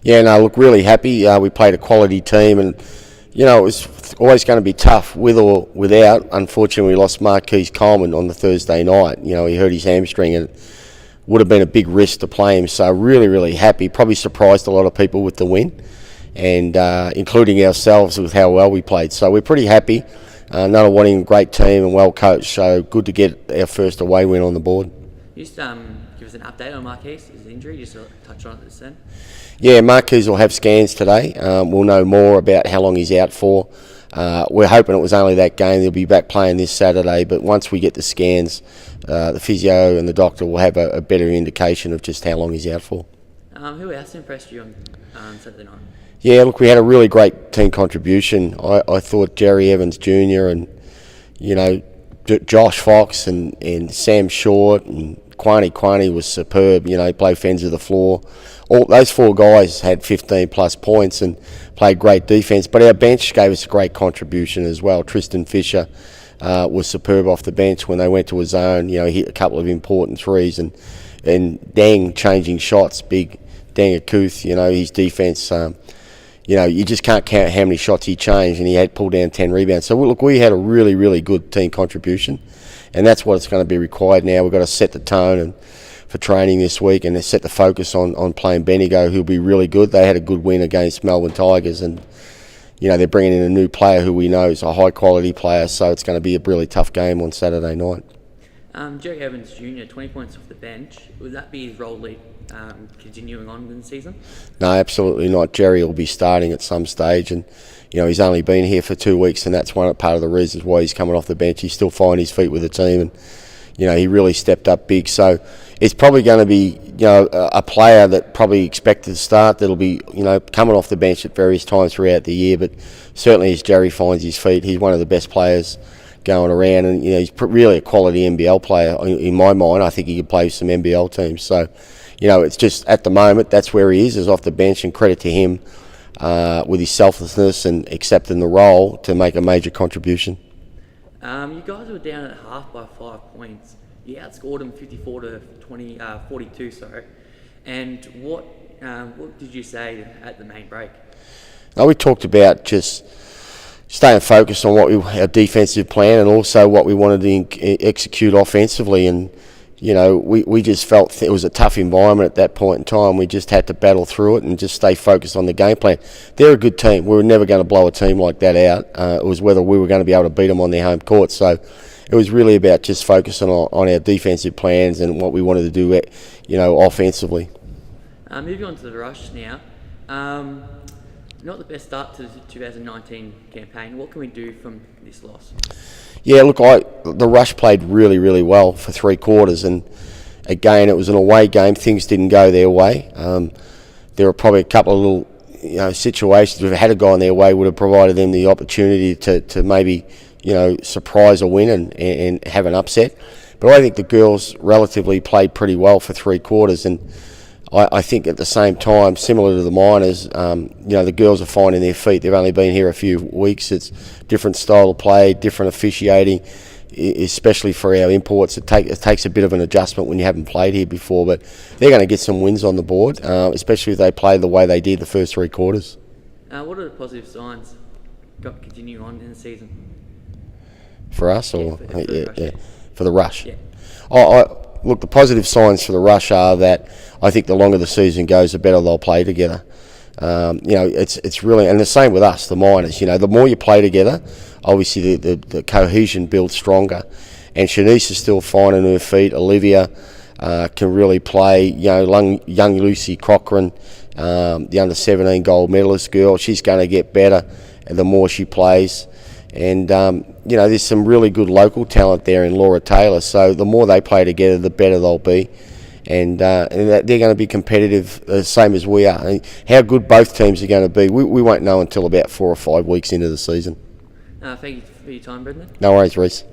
Yeah, no, look, really happy. We played a quality team, and it was always going to be tough with or without. Unfortunately, we lost Marquise Coleman on the Thursday night. He hurt his hamstring, and it would have been a big risk to play him. So really, really happy. Probably surprised a lot of people with the win, and including ourselves with how well we played. So we're pretty happy. Nunawading, great team and well coached. So good to get our first away win on the board. Just give us an update on Marquise, his injury, just to touch on it this then. Yeah, Marquise will have scans today. We'll know more about how long he's out for. We're hoping it was only that game. He'll be back playing this Saturday, but once we get the scans, the physio and the doctor will have a better indication of just how long he's out for. Who else impressed you on Saturday night? Yeah, look, we had a really great team contribution. I thought Jerry Evans Jr. and, Josh Fox and Sam Short and Quani was superb. Played fends of the floor. All those four guys had 15 plus points and played great defence. But our bench gave us a great contribution as well. Tristan Fisher was superb off the bench when they went to a zone. He hit a couple of important threes and Dang changing shots. Big Dang Akuth. His defence. You just can't count how many shots he changed, and he had pulled down 10 rebounds. So look, we had a really, really good team contribution, and that's what's going to be required now. We've got to set the tone for training this week, and set the focus on playing Bendigo, who'll be really good. They had a good win against Melbourne Tigers, and they're bringing in a new player who we know is a high quality player. So it's going to be a really tough game on Saturday night. Jerry Evans Jr., 20 points off the bench. Would that be his role continuing on in the season? No, absolutely not. Jerry will be starting at some stage, and he's only been here for 2 weeks, and that's part of the reasons why he's coming off the bench. He's still finding his feet with the team, and he really stepped up big. So it's probably going to be a player that probably expected to start that'll be coming off the bench at various times throughout the year. But certainly as Jerry finds his feet, he's one of the best players going around, and he's really a quality NBL player in my mind. I think he could play with some NBL teams. So it's just at the moment that's where he is off the bench, and credit to him with his selflessness and accepting the role to make a major contribution. You guys were down at half by 5 points. You outscored them 54 to 42. Sorry. And what did you say at the main break? We talked about just staying focused on our defensive plan, and also what we wanted to execute offensively. And we just felt it was a tough environment at that point in time. We just had to battle through it and just stay focused on the game plan. They're a good team. We were never going to blow a team like that out. It was whether we were going to be able to beat them on their home court. So it was really about just focusing on our defensive plans and what we wanted to do, offensively. Moving on to the Rush now. Not the best start to the 2019 campaign. What can we do from this loss? Yeah, look, the Rush played really, really well for 3 quarters, and again, it was an away game. Things didn't go their way. There were probably a couple of little situations. If it had gone their way, would have provided them the opportunity to maybe surprise a win and have an upset. But I think the girls relatively played pretty well for 3 quarters, and I think at the same time, similar to the Miners, the girls are finding their feet. They've only been here a few weeks. It's different style of play, different officiating, especially for our imports. It takes a bit of an adjustment when you haven't played here before, but they're going to get some wins on the board, especially if they play the way they did the first 3 quarters. What are the positive signs continuing on in the season? For us, or for the Rush? Yeah. Look, the positive signs for the Rush are that I think the longer the season goes, the better they'll play together. It's really, and the same with us, the Miners. The more you play together, obviously the cohesion builds stronger. And Shanice is still finding her feet. Olivia can really play. Young Lucy Cochran, the under-17 gold medalist girl, she's going to get better the more she plays. And, there's some really good local talent there in Laura Taylor. So the more they play together, the better they'll be. And they're going to be competitive, the same as we are. And how good both teams are going to be, we won't know until about 4 or 5 weeks into the season. Thank you for your time, Brendan. No worries, Reece.